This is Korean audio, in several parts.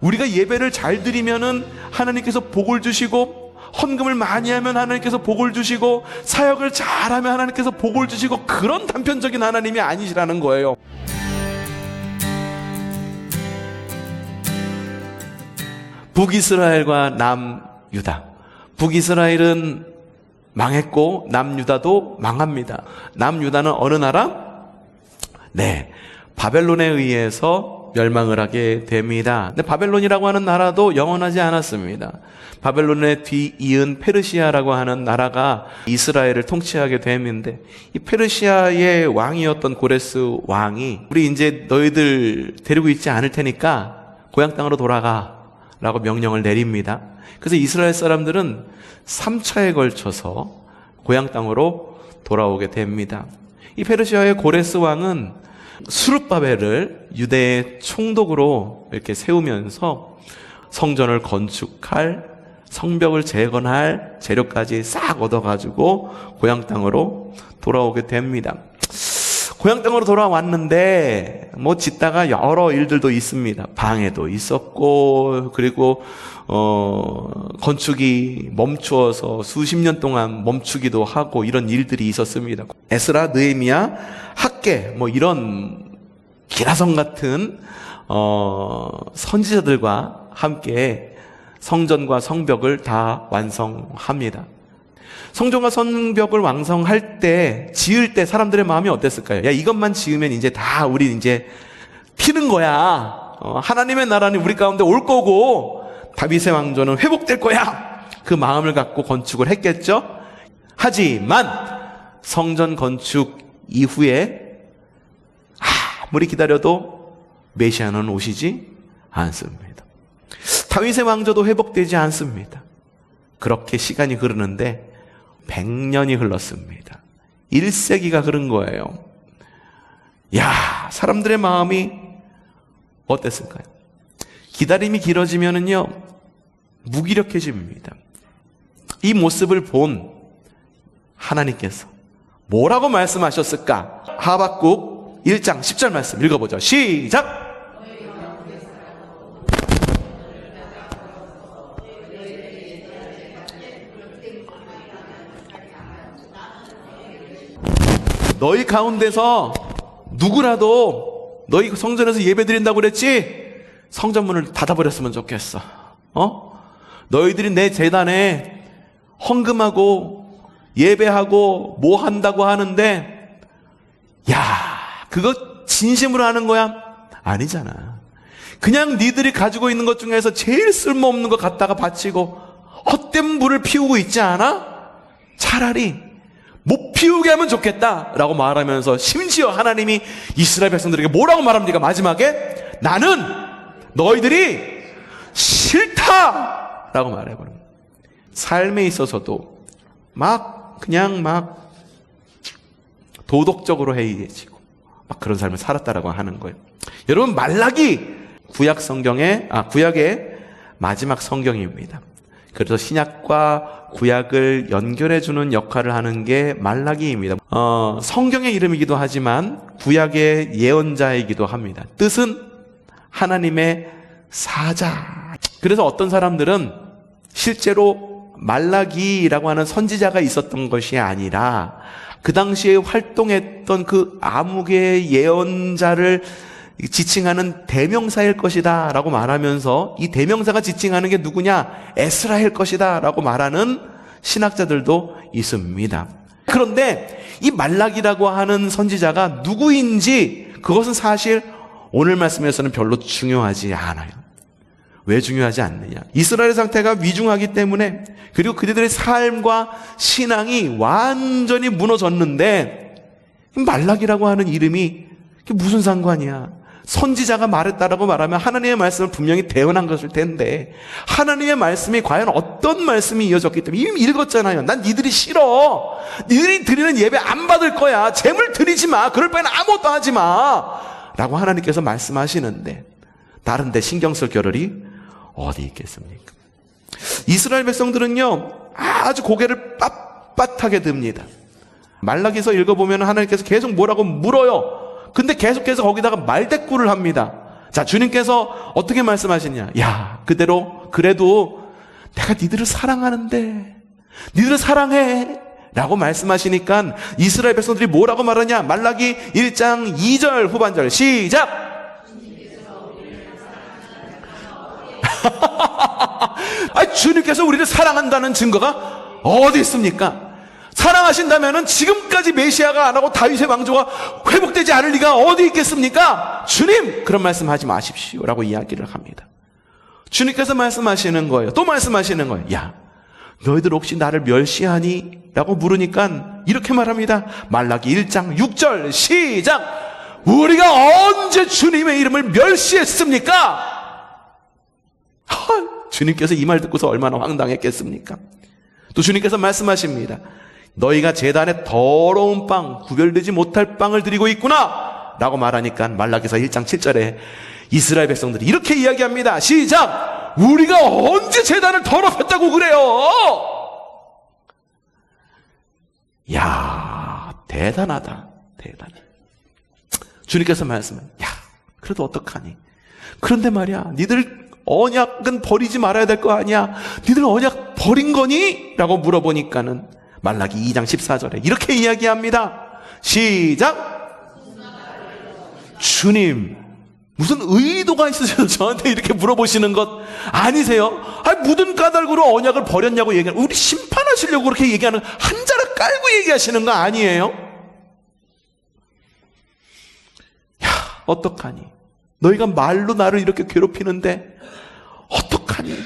우리가 예배를 잘 드리면은 하나님께서 복을 주시고, 헌금을 많이 하면 하나님께서 복을 주시고, 사역을 잘하면 하나님께서 복을 주시고, 그런 단편적인 하나님이 아니시라는 거예요. 북이스라엘과 남유다. 북이스라엘은 망했고 남유다도 망합니다. 남유다는 어느 나라? 네, 바벨론에 의해서 멸망을 하게 됩니다. 근데 바벨론이라고 하는 나라도 영원하지 않았습니다. 바벨론의 뒤이은 페르시아라고 하는 나라가 이스라엘을 통치하게 되는데, 이 페르시아의 왕이었던 고레스 왕이 우리 이제 너희들 데리고 있지 않을 테니까 고향 땅으로 돌아가 라고 명령을 내립니다. 그래서 이스라엘 사람들은 3차에 걸쳐서 고향 땅으로 돌아오게 됩니다. 이 페르시아의 고레스 왕은 수룹바벨을 유대의 총독으로 이렇게 세우면서 성전을 건축할, 성벽을 재건할 재료까지 싹 얻어가지고 고향 땅으로 돌아오게 됩니다. 고향 땅으로 돌아왔는데 뭐 짓다가 여러 일들도 있습니다. 방해도 있었고, 그리고 건축이 멈추어서 수십 년 동안 멈추기도 하고, 이런 일들이 있었습니다. 에스라, 느헤미야, 학개, 뭐 이런 기라성 같은 선지자들과 함께 성전과 성벽을 다 완성합니다. 성전과 성벽을 완성할 때, 지을 때 사람들의 마음이 어땠을까요? 야, 이것만 지으면 이제 다 우리 이제 피는 거야. 하나님의 나라는 우리 가운데 올 거고, 다윗의 왕조는 회복될 거야. 그 마음을 갖고 건축을 했겠죠? 하지만 성전 건축 이후에 아무리 기다려도 메시아는 오시지 않습니다. 다윗의 왕조도 회복되지 않습니다. 그렇게 시간이 흐르는데 100년이 흘렀습니다. 1세기가 흐른 거예요. 야, 사람들의 마음이 어땠을까요? 기다림이 길어지면은요, 무기력해집니다. 이 모습을 본 하나님께서 뭐라고 말씀하셨을까? 하박국 1장 10절 말씀 읽어보죠. 시작! 너희 가운데서 누구라도 너희 성전에서 예배 드린다고 그랬지? 성전문을 닫아버렸으면 좋겠어. 너희들이 내 제단에 헌금하고 예배하고 뭐 한다고 하는데, 야, 그거 진심으로 하는 거야? 아니잖아. 그냥 니들이 가지고 있는 것 중에서 제일 쓸모없는 것 갖다가 바치고 헛된 불을 피우고 있지 않아? 차라리 못 피우게 하면 좋겠다라고 말하면서, 심지어 하나님이 이스라엘 백성들에게 뭐라고 말합니까? 마지막에 나는 너희들이 싫다라고 말해버립니다. 삶에 있어서도 그냥 도덕적으로 해이해지고 막 그런 삶을 살았다라고 하는 거예요. 여러분, 말라기 구약의 마지막 성경입니다. 그래서 신약과 구약을 연결해주는 역할을 하는 게 말라기입니다. 성경의 이름이기도 하지만 구약의 예언자이기도 합니다. 뜻은 하나님의 사자. 그래서 어떤 사람들은 실제로 말라기라고 하는 선지자가 있었던 것이 아니라 그 당시에 활동했던 그 암흑의 예언자를 지칭하는 대명사일 것이다 라고 말하면서, 이 대명사가 지칭하는 게 누구냐? 에스라일 것이다 라고 말하는 신학자들도 있습니다. 그런데 이 말라기라고 하는 선지자가 누구인지 그것은 사실 오늘 말씀에서는 별로 중요하지 않아요. 왜 중요하지 않느냐? 이스라엘 상태가 위중하기 때문에, 그리고 그들의 삶과 신앙이 완전히 무너졌는데 말라기라고 하는 이름이 무슨 상관이야? 선지자가 말했다라고 말하면 하나님의 말씀을 분명히 대언한 것일 텐데, 하나님의 말씀이 과연 어떤 말씀이 이어졌기 때문에 이미 읽었잖아요. 난 니들이 싫어. 니들이 드리는 예배 안 받을 거야. 재물 드리지 마. 그럴 바에는 아무것도 하지 마 라고 하나님께서 말씀하시는데, 다른 데 신경 쓸 겨를이 어디 있겠습니까? 이스라엘 백성들은요, 아주 고개를 빳빳하게 듭니다. 말라기서 읽어보면 하나님께서 계속 뭐라고 물어요. 근데 계속해서 거기다가 말대꾸를 합니다. 자, 주님께서 어떻게 말씀하시냐? 야, 그래도 내가 니들을 사랑하는데, 니들을 사랑해 라고 말씀하시니까 이스라엘 백성들이 뭐라고 말하냐? 말라기 1장 2절 후반절 시작! 주님께서 우리를 사랑한다는 증거가 어디 있습니까? 사랑하신다면 지금까지 메시아가 안 하고 다윗의 왕조가 회복되지 않을 리가 어디 있겠습니까? 주님, 그런 말씀하지 마십시오 라고 이야기를 합니다. 주님께서 말씀하시는 거예요. 또 말씀하시는 거예요. 야, 너희들 혹시 나를 멸시하니? 라고 물으니까 이렇게 말합니다. 말라기 1장 6절 시작! 우리가 언제 주님의 이름을 멸시했습니까? 주님께서 이 말 듣고서 얼마나 황당했겠습니까? 또 주님께서 말씀하십니다. 너희가 제단에 더러운 빵, 구별되지 못할 빵을 드리고 있구나 라고 말하니까 말라기서 1장 7절에 이스라엘 백성들이 이렇게 이야기합니다. 시작! 우리가 언제 제단을 더럽혔다고 그래요? 야, 대단하다. 대단해. 주님께서 말씀해. 야, 그래도 어떡하니? 그런데 말이야, 니들 언약은 버리지 말아야 될 거 아니야? 니들 언약 버린 거니? 라고 물어보니까는 말라기 2장 14절에 이렇게 이야기합니다. 시작! 주님, 무슨 의도가 있으셔서 저한테 이렇게 물어보시는 것 아니세요? 묻은 까닭으로 언약을 버렸냐고 얘기하는, 우리 심판하시려고 그렇게 얘기하는, 한 자락 깔고 얘기하시는 거 아니에요? 야, 어떡하니? 너희가 말로 나를 이렇게 괴롭히는데 어떡하니?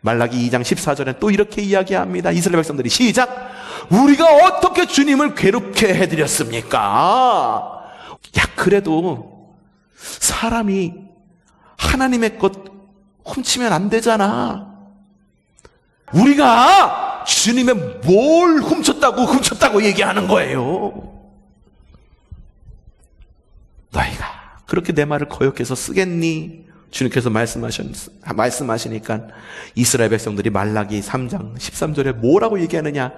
말라기 2장 14절에 또 이렇게 이야기합니다. 이스라엘 백성들이 시작! 우리가 어떻게 주님을 괴롭게 해드렸습니까? 야, 그래도 사람이 하나님의 것 훔치면 안 되잖아. 우리가 주님의 뭘 훔쳤다고 얘기하는 거예요. 너희가 그렇게 내 말을 거역해서 쓰겠니? 주님께서 말씀하시니까 이스라엘 백성들이 말라기 3장 13절에 뭐라고 얘기하느냐?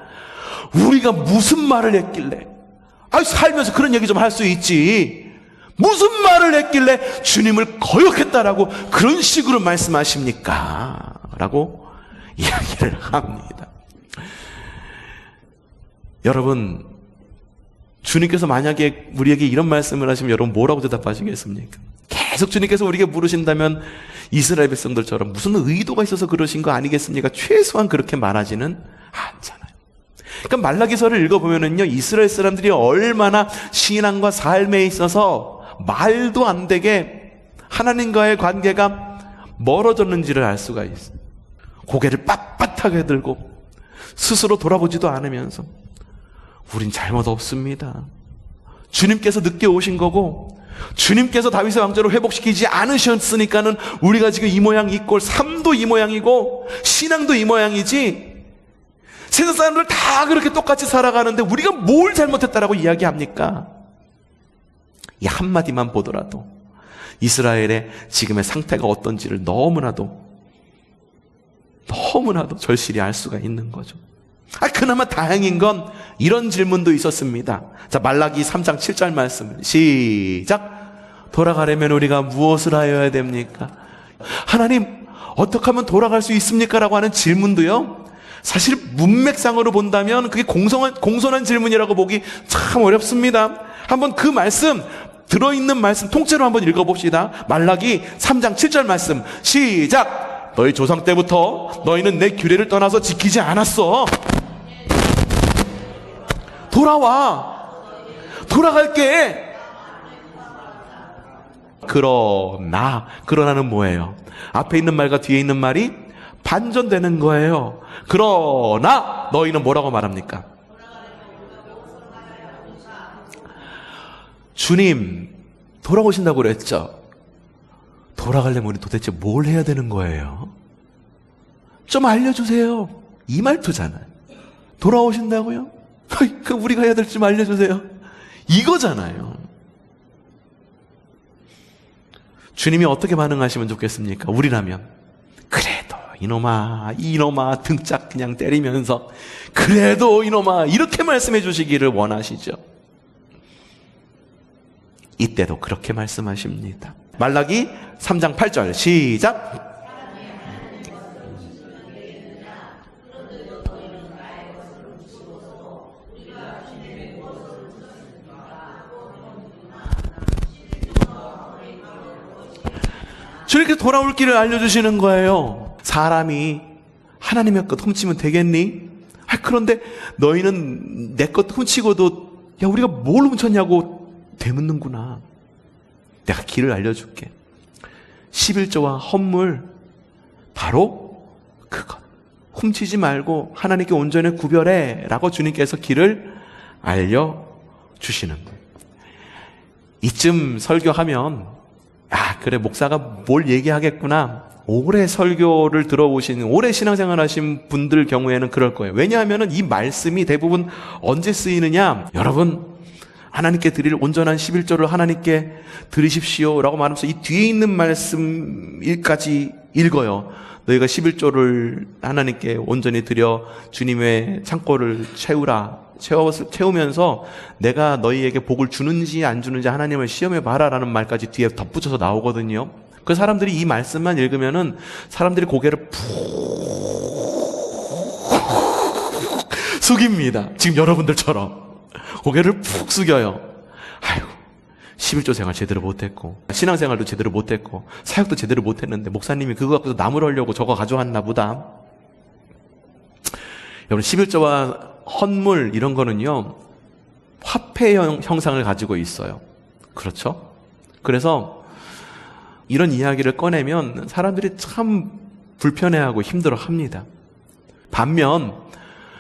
우리가 무슨 말을 했길래, 살면서 그런 얘기 좀 할 수 있지, 무슨 말을 했길래 주님을 거역했다라고 그런 식으로 말씀하십니까? 라고 이야기를 합니다. 여러분, 주님께서 만약에 우리에게 이런 말씀을 하시면 여러분 뭐라고 대답하시겠습니까? 계속 주님께서 우리에게 물으신다면 이스라엘 백성들처럼 무슨 의도가 있어서 그러신 거 아니겠습니까? 최소한 그렇게 말하지는 않잖아요. 그러니까 말라기서를 읽어보면은요, 이스라엘 사람들이 얼마나 신앙과 삶에 있어서 말도 안 되게 하나님과의 관계가 멀어졌는지를 알 수가 있어요. 고개를 빳빳하게 들고 스스로 돌아보지도 않으면서 우린 잘못 없습니다. 주님께서 늦게 오신 거고 주님께서 다윗의 왕조를 회복시키지 않으셨으니까는 우리가 지금 이 모양 이 꼴, 삶도 이 모양이고 신앙도 이 모양이지, 세상 사람들 다 그렇게 똑같이 살아가는데 우리가 뭘 잘못했다라고 이야기합니까? 이 한마디만 보더라도 이스라엘의 지금의 상태가 어떤지를 너무나도 절실히 알 수가 있는 거죠. 그나마 다행인 건 이런 질문도 있었습니다. 자, 말라기 3장 7절 말씀 시작! 돌아가려면 우리가 무엇을 하여야 됩니까? 하나님, 어떻게 하면 돌아갈 수 있습니까? 라고 하는 질문도요, 사실 문맥상으로 본다면 그게 공손한 질문이라고 보기 참 어렵습니다. 한번 그 말씀, 들어있는 말씀 통째로 한번 읽어봅시다. 말라기 3장 7절 말씀 시작! 너희 조상 때부터 너희는 내 규례를 떠나서 지키지 않았어. 돌아갈게. 그러나는 뭐예요? 앞에 있는 말과 뒤에 있는 말이 반전되는 거예요. 그러나 너희는 뭐라고 말합니까? 주님 돌아오신다고 그랬죠. 돌아가려면 우리 도대체 뭘 해야 되는 거예요? 좀 알려주세요. 이 말투잖아요. 돌아오신다고요? 그 우리가 해야 될 좀 알려주세요. 이거잖아요. 주님이 어떻게 반응하시면 좋겠습니까? 우리라면 그래도 이놈아 등짝 그냥 때리면서 그래도 이놈아 이렇게 말씀해 주시기를 원하시죠. 이때도 그렇게 말씀하십니다. 말라기 3장 8절 시작. 저렇게 돌아올 길을 알려주시는 거예요. 사람이 하나님의 것 훔치면 되겠니? 그런데 너희는 내 것 훔치고도 야 우리가 뭘 훔쳤냐고 되묻는구나. 내가 길을 알려줄게. 11조와 헌물 바로 그것. 훔치지 말고 하나님께 온전히 구별해 라고 주님께서 길을 알려주시는 거예요. 이쯤 설교하면 그래 목사가 뭘 얘기하겠구나. 오래 설교를 들어오신 오래 신앙생활 하신 분들 경우에는 그럴 거예요. 왜냐하면 이 말씀이 대부분 언제 쓰이느냐. 여러분 하나님께 드릴 온전한 11조를 하나님께 드리십시오 라고 말하면서 이 뒤에 있는 말씀까지 읽어요. 너희가 11조를 하나님께 온전히 드려 주님의 창고를 채우면서 내가 너희에게 복을 주는지 안 주는지 하나님을 시험해 봐라 라는 말까지 뒤에 덧붙여서 나오거든요. 그 사람들이 이 말씀만 읽으면은 사람들이 고개를 푹 숙입니다. 지금 여러분들처럼 고개를 푹 숙여요. 아이고 11조 생활 제대로 못했고 신앙생활도 제대로 못했고 사역도 제대로 못했는데 목사님이 그거 갖고서 나무를 하려고 저거 가져왔나 보다. 여러분 11조와 헌물 이런 거는요 화폐 형상을 가지고 있어요. 그렇죠? 그래서 이런 이야기를 꺼내면 사람들이 참 불편해하고 힘들어합니다. 반면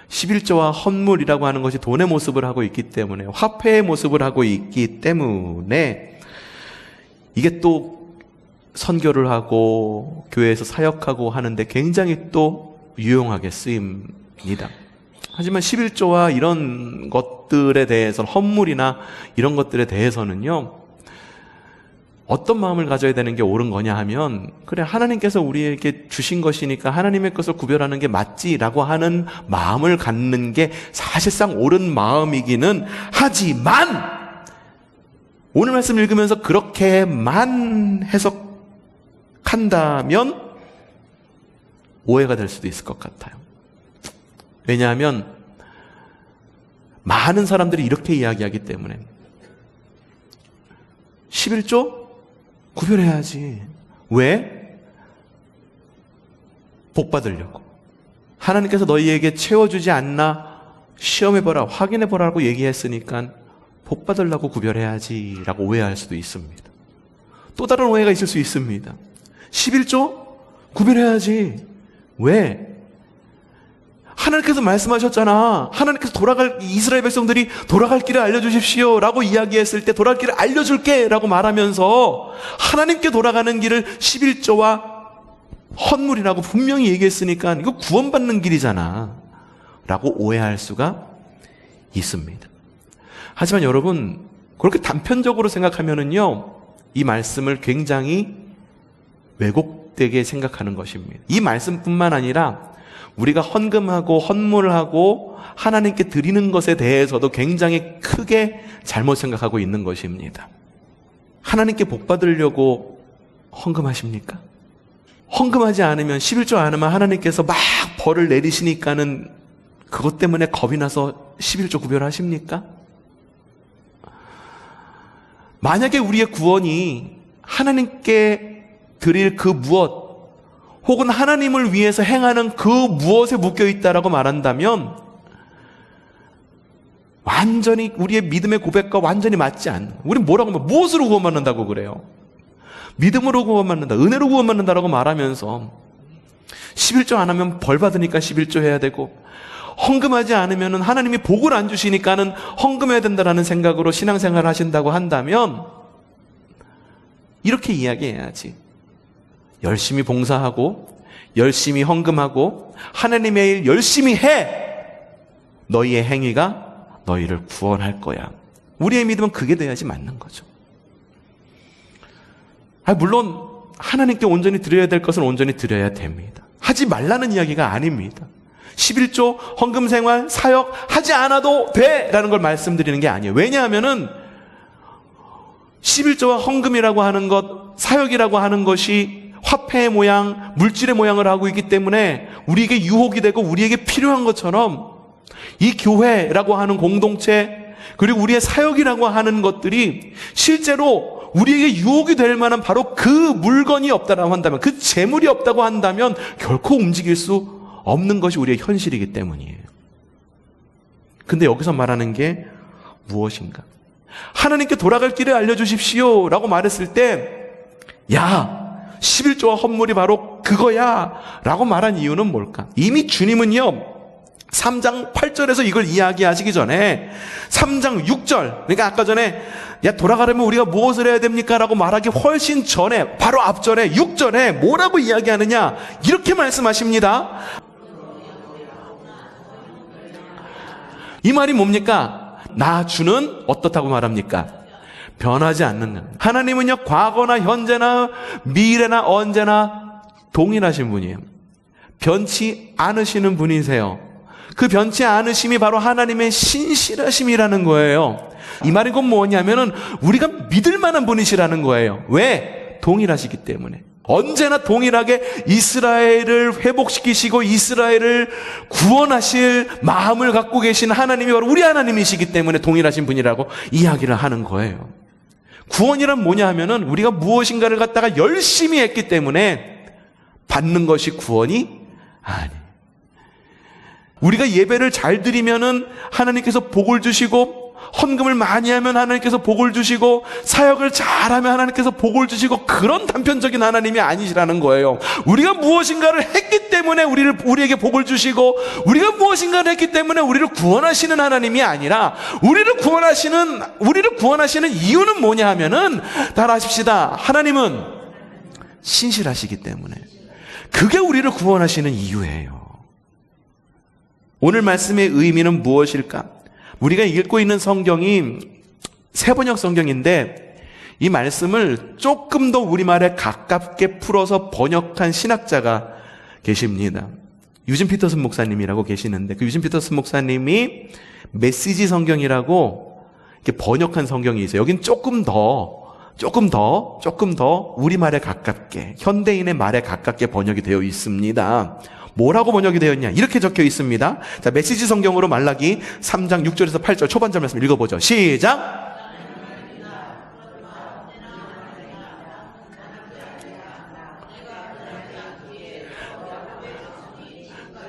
11조와 헌물이라고 하는 것이 돈의 모습을 하고 있기 때문에 화폐의 모습을 하고 있기 때문에 이게 또 선교를 하고 교회에서 사역하고 하는데 굉장히 또 유용하게 쓰입니다. 하지만 11조와 이런 것들에 대해서 헌물이나 이런 것들에 대해서는요 어떤 마음을 가져야 되는 게 옳은 거냐 하면 그래 하나님께서 우리에게 주신 것이니까 하나님의 것을 구별하는 게 맞지라고 하는 마음을 갖는 게 사실상 옳은 마음이기는 하지만 오늘 말씀 읽으면서 그렇게만 해석한다면 오해가 될 수도 있을 것 같아요. 왜냐하면 많은 사람들이 이렇게 이야기하기 때문에 11조 구별해야지. 왜? 복 받으려고. 하나님께서 너희에게 채워주지 않나 시험해보라, 확인해보라고 얘기했으니까 복 받으려고 구별해야지 라고 오해할 수도 있습니다. 또 다른 오해가 있을 수 있습니다. 11조 구별해야지. 왜? 하나님께서 말씀하셨잖아. 하나님께서 이스라엘 백성들이 돌아갈 길을 알려주십시오 라고 이야기했을 때 돌아갈 길을 알려줄게 라고 말하면서 하나님께 돌아가는 길을 11조와 헌물이라고 분명히 얘기했으니까 이거 구원받는 길이잖아 라고 오해할 수가 있습니다. 하지만 여러분 그렇게 단편적으로 생각하면은요 이 말씀을 굉장히 왜곡되게 생각하는 것입니다. 이 말씀뿐만 아니라 우리가 헌금하고 헌물하고 하나님께 드리는 것에 대해서도 굉장히 크게 잘못 생각하고 있는 것입니다. 하나님께 복 받으려고 헌금하십니까? 헌금하지 않으면 11조 안 하면 하나님께서 막 벌을 내리시니까는 그것 때문에 겁이 나서 11조 구별하십니까? 만약에 우리의 구원이 하나님께 드릴 그 무엇 혹은 하나님을 위해서 행하는 그 무엇에 묶여있다라고 말한다면 완전히 우리의 믿음의 고백과 완전히 맞지 않는 우리는 뭐라고 하면 무엇으로 구원받는다고 그래요? 믿음으로 구원받는다, 은혜로 구원받는다라고 말하면서 11조 안 하면 벌 받으니까 11조 해야 되고 헌금하지 않으면 하나님이 복을 안 주시니까는 헌금해야 된다라는 생각으로 신앙생활을 하신다고 한다면 이렇게 이야기해야지. 열심히 봉사하고 열심히 헌금하고 하나님의 일 열심히 해. 너희의 행위가 너희를 구원할 거야. 우리의 믿음은 그게 돼야지 맞는 거죠. 물론 하나님께 온전히 드려야 될 것은 온전히 드려야 됩니다. 하지 말라는 이야기가 아닙니다. 11조 헌금 생활 사역 하지 않아도 돼 라는 걸 말씀드리는 게 아니에요. 왜냐하면은 11조와 헌금이라고 하는 것, 사역이라고 하는 것이 화폐의 모양, 물질의 모양을 하고 있기 때문에 우리에게 유혹이 되고 우리에게 필요한 것처럼 이 교회라고 하는 공동체, 그리고 우리의 사역이라고 하는 것들이 실제로 우리에게 유혹이 될 만한 바로 그 물건이 없다고 한다면, 그 재물이 없다고 한다면 결코 움직일 수 없는 것이 우리의 현실이기 때문이에요. 근데 여기서 말하는 게 무엇인가? 하나님께 돌아갈 길을 알려주십시오 라고 말했을 때, 야, 11조와 헌물이 바로 그거야 라고 말한 이유는 뭘까? 이미 주님은요 3장 8절에서 이걸 이야기하시기 전에 3장 6절, 그러니까 아까 전에 야 돌아가려면 우리가 무엇을 해야 됩니까? 라고 말하기 훨씬 전에 바로 앞절에 6절에 뭐라고 이야기하느냐, 이렇게 말씀하십니다. 이 말이 뭡니까? 나 주는 어떻다고 말합니까? 변하지 않는 것. 하나님은요 과거나 현재나 미래나 언제나 동일하신 분이에요. 변치 않으시는 분이세요. 그 변치 않으심이 바로 하나님의 신실하심이라는 거예요. 이 말이 곧 뭐냐면은 우리가 믿을 만한 분이시라는 거예요. 왜? 동일하시기 때문에. 언제나 동일하게 이스라엘을 회복시키시고 이스라엘을 구원하실 마음을 갖고 계신 하나님이 바로 우리 하나님이시기 때문에 동일하신 분이라고 이야기를 하는 거예요. 구원이란 뭐냐 하면은 우리가 무엇인가를 갖다가 열심히 했기 때문에 받는 것이 구원이 아니에요. 우리가 예배를 잘 드리면은 하나님께서 복을 주시고, 헌금을 많이 하면 하나님께서 복을 주시고, 사역을 잘하면 하나님께서 복을 주시고, 그런 단편적인 하나님이 아니시라는 거예요. 우리가 무엇인가를 했기 때문에 우리에게 복을 주시고, 우리가 무엇인가를 했기 때문에 우리를 구원하시는 하나님이 아니라, 우리를 구원하시는 이유는 뭐냐 하면은, 따라하십시다. 하나님은 신실하시기 때문에. 그게 우리를 구원하시는 이유예요. 오늘 말씀의 의미는 무엇일까? 우리가 읽고 있는 성경이 새번역 성경인데 이 말씀을 조금 더 우리말에 가깝게 풀어서 번역한 신학자가 계십니다. 유진 피터슨 목사님이라고 계시는데 그 유진 피터슨 목사님이 메시지 성경이라고 이렇게 번역한 성경이 있어요. 여긴 조금 더 우리말에 가깝게, 현대인의 말에 가깝게 번역이 되어 있습니다. 뭐라고 번역이 되었냐? 이렇게 적혀 있습니다. 자, 메시지 성경으로 말라기 3장 6절에서 8절 초반절 말씀 읽어보죠. 시작!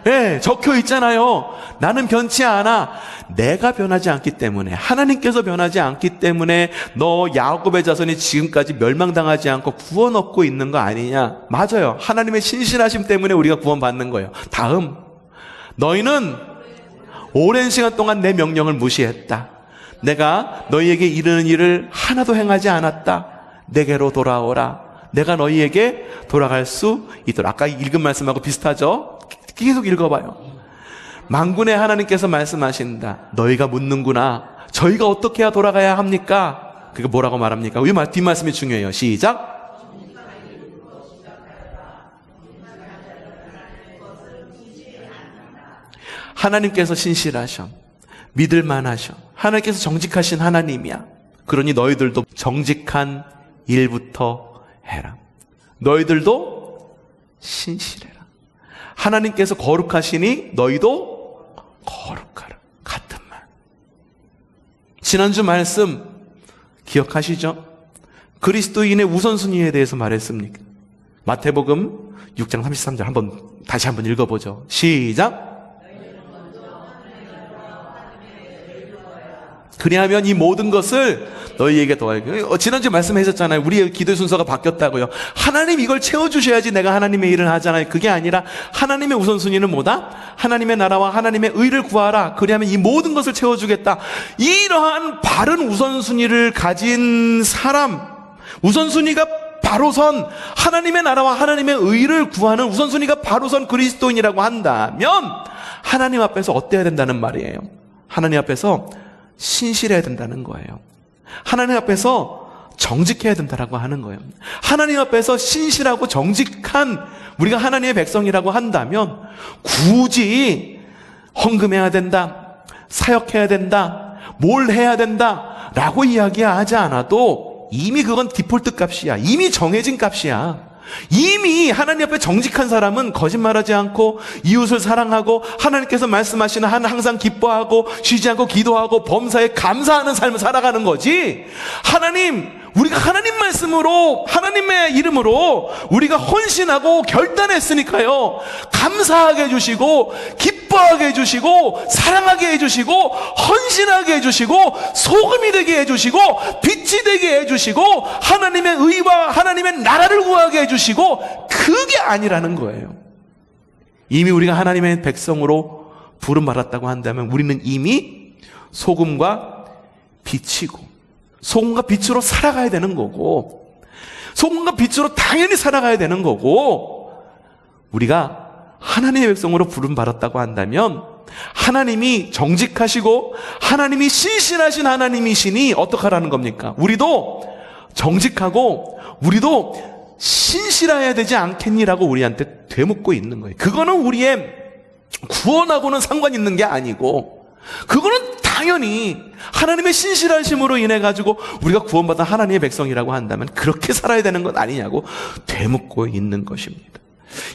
네, 적혀 있잖아요. 나는 변치 않아. 내가 변하지 않기 때문에, 하나님께서 변하지 않기 때문에 너 야곱의 자손이 지금까지 멸망당하지 않고 구원 얻고 있는 거 아니냐? 맞아요. 하나님의 신실하심 때문에 우리가 구원받는 거예요. 다음, 너희는 오랜 시간 동안 내 명령을 무시했다. 내가 너희에게 이르는 일을 하나도 행하지 않았다. 내게로 돌아오라. 내가 너희에게 돌아갈 수 있도록. 아까 읽은 말씀하고 비슷하죠? 계속 읽어봐요. 만군의 하나님께서 말씀하신다. 너희가 묻는구나. 저희가 어떻게 해야 돌아가야 합니까? 그게 뭐라고 말합니까? 이 뒷말씀이 중요해요. 시작. 하나님께서 신실하셔. 믿을만하셔. 하나님께서 정직하신 하나님이야. 그러니 너희들도 정직한 일부터 해라. 너희들도 신실해라. 하나님께서 거룩하시니 너희도 거룩하라. 같은 말. 지난주 말씀 기억하시죠? 그리스도인의 우선순위에 대해서 말했습니까? 마태복음 6장 33절 다시 한번 읽어보죠. 시작. 그리하면 이 모든 것을 너희에게 더하여. 지난주에 말씀하셨잖아요. 우리의 기도 순서가 바뀌었다고요. 하나님 이걸 채워주셔야지 내가 하나님의 일을 하잖아요. 그게 아니라 하나님의 우선순위는 뭐다? 하나님의 나라와 하나님의 의를 구하라. 그리하면 이 모든 것을 채워주겠다. 이러한 바른 우선순위를 가진 사람, 우선순위가 바로선 하나님의 나라와 하나님의 의를 구하는 우선순위가 바로선 그리스도인이라고 한다면 하나님 앞에서 어때야 된다는 말이에요? 하나님 앞에서 신실해야 된다는 거예요. 하나님 앞에서 정직해야 된다라고 하는 거예요. 하나님 앞에서 신실하고 정직한 우리가 하나님의 백성이라고 한다면 굳이 헌금해야 된다, 사역해야 된다, 뭘 해야 된다라고 이야기하지 않아도 이미 그건 디폴트 값이야. 이미 정해진 값이야. 이미 하나님 앞에 정직한 사람은 거짓말하지 않고 이웃을 사랑하고 하나님께서 말씀하시는 한 항상 기뻐하고 쉬지 않고 기도하고 범사에 감사하는 삶을 살아가는 거지. 우리가 하나님 말씀으로 하나님의 이름으로 우리가 헌신하고 결단했으니까요, 감사하게 해주시고 기뻐하게 해주시고 사랑하게 해주시고 헌신하게 해주시고 소금이 되게 해주시고 빛이 되게 해주시고 하나님의 의와 하나님의 나라를 구하게 해주시고, 그게 아니라는 거예요. 이미 우리가 하나님의 백성으로 부름받았다고 한다면 우리는 이미 소금과 빛이고 소금과 빛으로 살아가야 되는 거고, 소금과 빛으로 당연히 살아가야 되는 거고, 우리가 하나님의 백성으로 부름받았다고 한다면 하나님이 정직하시고 하나님이 신실하신 하나님이시니 어떡하라는 겁니까? 우리도 정직하고 우리도 신실해야 되지 않겠니라고 우리한테 되묻고 있는 거예요. 그거는 우리의 구원하고는 상관 있는 게 아니고, 그거는 당연히 하나님의 신실하심으로 인해 가지고 우리가 구원받은 하나님의 백성이라고 한다면 그렇게 살아야 되는 것 아니냐고 되묻고 있는 것입니다.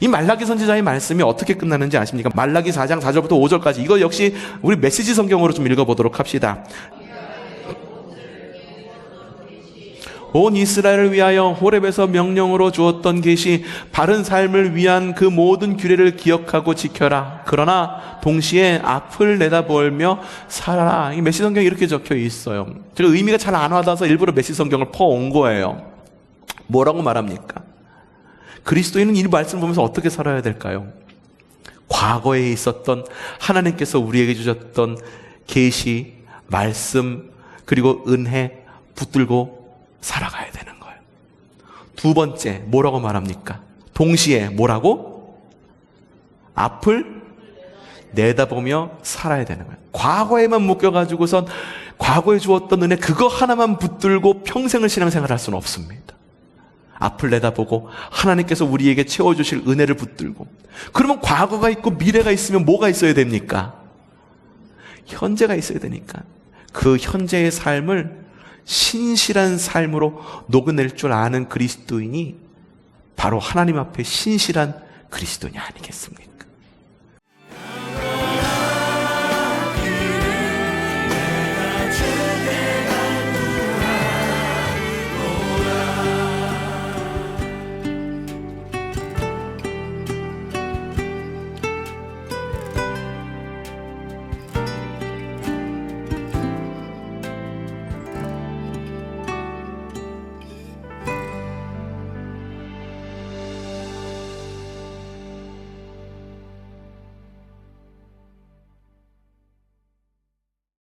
이 말라기 선지자의 말씀이 어떻게 끝나는지 아십니까? 말라기 4장 4절부터 5절까지, 이거 역시 우리 메시지 성경으로 좀 읽어보도록 합시다. 온 이스라엘을 위하여 호렙에서 명령으로 주었던 계시, 바른 삶을 위한 그 모든 규례를 기억하고 지켜라. 그러나 동시에 앞을 내다보며 살아라. 이 메시지 성경에 이렇게 적혀 있어요. 제가 의미가 잘 안 와닿아서 일부러 메시지 성경을 퍼온 거예요. 뭐라고 말합니까? 그리스도인은 이 말씀 보면서 어떻게 살아야 될까요? 과거에 있었던 하나님께서 우리에게 주셨던 계시, 말씀, 그리고 은혜 붙들고 살아가야 되는 거예요. 두 번째, 뭐라고 말합니까? 동시에 뭐라고? 앞을 내다보며 살아야 되는 거예요. 과거에만 묶여가지고선 과거에 주었던 은혜 그거 하나만 붙들고 평생을 신앙생활 할 수는 없습니다. 앞을 내다보고 하나님께서 우리에게 채워주실 은혜를 붙들고, 그러면 과거가 있고 미래가 있으면 뭐가 있어야 됩니까? 현재가 있어야 되니까 그 현재의 삶을 신실한 삶으로 녹여낼 줄 아는 그리스도인이 바로 하나님 앞에 신실한 그리스도인이 아니겠습니까?